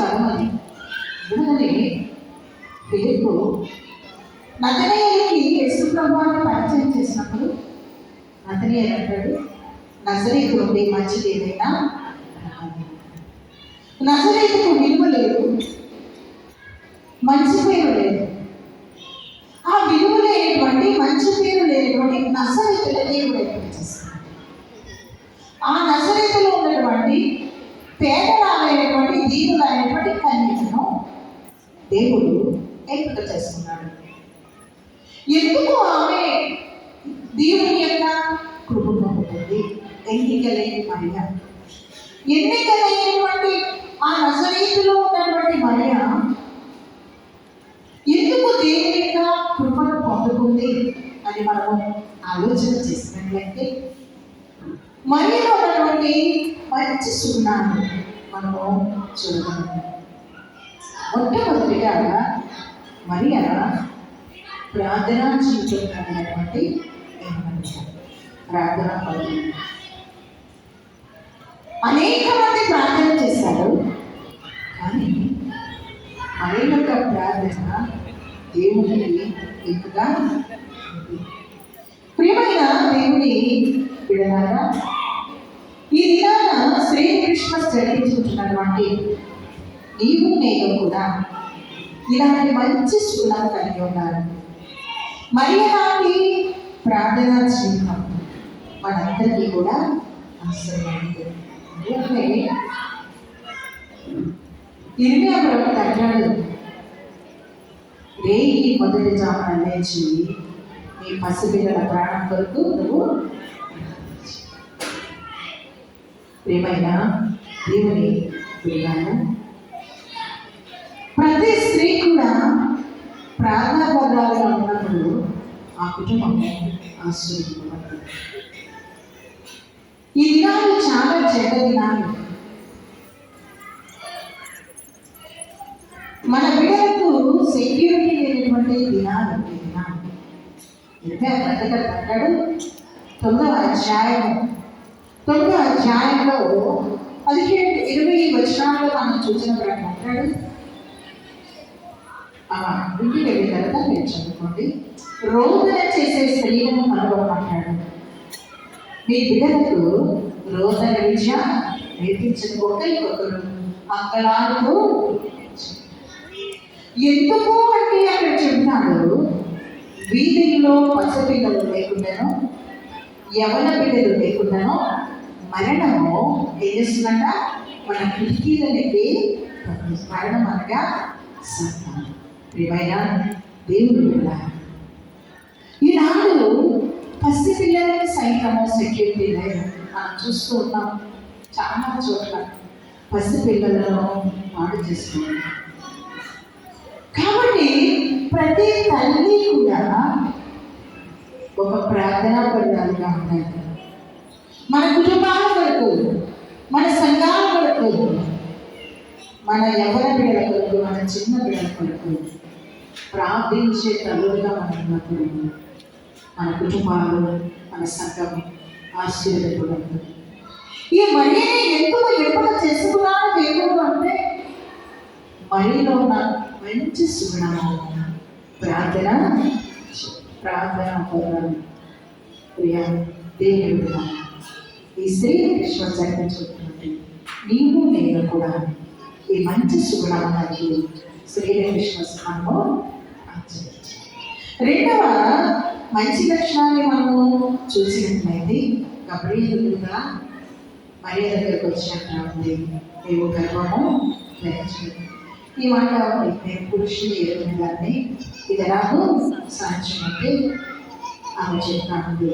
స్వరం అది. ఎందుకని ఫిలిప్పు నతనయేలుకి యేసు ప్రభువుని పరిచయం చేసినప్పుడు నతనయేలు అంటాడు, నజరేతు నుండి మంచిది ఏదైనా నజరేతుకు విలువ లేదు, మంచి పేరు లేదు. ఆ విలువ లేనటువంటి మంచి పేరు లేనటువంటి నజరేతుల దేవుడు ఏర్పాటు చేస్తున్నాడు. ఆ నజరేతులో ఉన్నటువంటి పేదలైనటువంటి దీనులైనటువంటి కన్యకను దేవుడు ఎంపిక చేస్తున్నాడు. ఎందుకు ఆమె దేవుని యొక్క కృప పొందుతుంది? ఎన్నికలేని మరియ, ఎన్నికలేనటువంటి ఆ నజరేతులో ఉన్నటువంటి మరియ ఎందుకు దేవుని యొక్క కృపను పొందుతుంది అని మనము ఆలోచన చేసినట్లయితే మరియలో ఉన్నటువంటి మంచి సుగుణాన్ని మనము చూడగలం. మొట్టమొదటిగా మరియ ప్రార్థనా జీవితం కలిగినటువంటి ప్రార్థన పద్ధతి. అనేక మంది ప్రార్థన చేశారు, కానీ మరి యొక్క ప్రార్థన దేవునికి ఎక్కువగా. ప్రియమైన దేవుని బిడ్డలారా, ఈ దినాన శ్రీ క్రిస్మస్ జరిపించుకుంటున్నటువంటి నీవు నేను కూడా ఇలాంటి మంచి సుగుణాలు కలిగి ఉన్నారు. మరి అలాంటి ప్రార్థనా జీవితం మనందరికీ కూడా అవసరమైంది. ఎందుకంటే ఇర్మియా ప్రవక్త అంటాడు, రేయి మొదటి జామున లేచి నీ పసిపిల్లల ప్రాణం కొరకు నువ్వు. ప్రియమైన దేవుని పిల్లలు, ప్రతి స్త్రీ కూడా ప్రార్థనా పదాలుగా ఉన్నప్పుడు ఆ కుటుంబం ఆశ్చర్యపడుతుంది. ఈ దినాలు చాలా చెడ్డ దినాలు. మన బిడ్డలకు సెక్యూరిటీ లేనటువంటి దినాలు ఈ దినాలు. అంటాడు 9వ అధ్యాయంలో 17-20 వచనాల్లో మనం చూసినప్పుడు అంటాడు, ఇంటికి వెళ్ళిన తర్వాత మీరు చదువుకోండి. రోదన చేసే స్త్రీలను కనుగొనమంటాడు. మీ బిడ్డలకు రోదన విద్య నేర్పించిన ఒకరికొకరు అక్కలాడుతూ. ఎందుకు అంటే అక్కడ చెబుతాడు, వీధుల్లో పసిపిల్లలు లేకుండాను, యవన బిడ్డలు లేకుండాను మరణము ఏం చేస్తుందంట? మన కిటికీలకి మరణం అనగా సంతానం. ప్రియమైన దేవుడు ఈనాడు పసిపిల్లలకి సైతము సెక్యూరిటీ లేదు. మనం చూస్తూ ఉన్నాం చాలా చోట్ల పసిపిల్లలను పాడు చేస్తున్నాం. కాబట్టి ప్రతి తల్లి కూడా ఒక ప్రార్థనా పరురాలుగా ఉండాలి. మన కుటుంబాల వరకు, మన సంఘాల వరకు, మన యవ్వన బిడ్డల కొరకు, మన చిన్న బిడ్డల కొరకు ప్రార్థించే తల్లులుగా మనం ఉన్నప్పుడు మన కుటుంబాలు, మన సంఘం ఆశీర్వదించబడుతుంది. ఈ మరియని ఎందుకు ఎప్పుడు చేసుకున్నాను దేవుడు అంటే మరియలో ఉన్న మంచి సుగుణము ప్రార్థన పరురాలు. ప్రియ దేవుడు, ఈ స్త్రీ క్రిస్మస్ జరిపించుకుంటున్నట్టు నీవు నేను కూడా ఈ మంచి సుగుణం కలిగి శ్రీ క్రిస్మస్ మనము ఆచరించాలి. రెండవ మంచి లక్షణాన్ని మనము చూసినట్లయితే గబ్రియలు కూడా మరియ దగ్గరకు వచ్చినట్టు నీవు గర్వము ధరించు. ఈ మాట నేను పురుషులు ఎదుగుదాన్ని ఇది నాకు సాధ్యమైతే ఆమె చెప్తాను,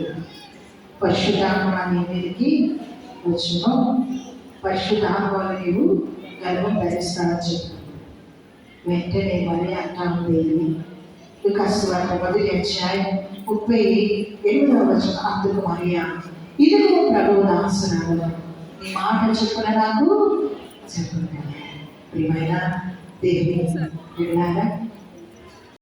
పరిశుద్ధాత్మ నీ మీదకి వచ్చును, పరిశుద్ధాత్మ నీవు గర్వం ధరిస్తానని చెప్తాను. వెంటనే మరి అంటాను, లుకాసువార్త 1:38 వచనం, అందుకు మరియా ఇదిగో ప్రభువు దాసురాలు, నీ మాట చెప్పున నాకు చెప్పు. ప్రియమైన దేవుని బిడ్డలారా,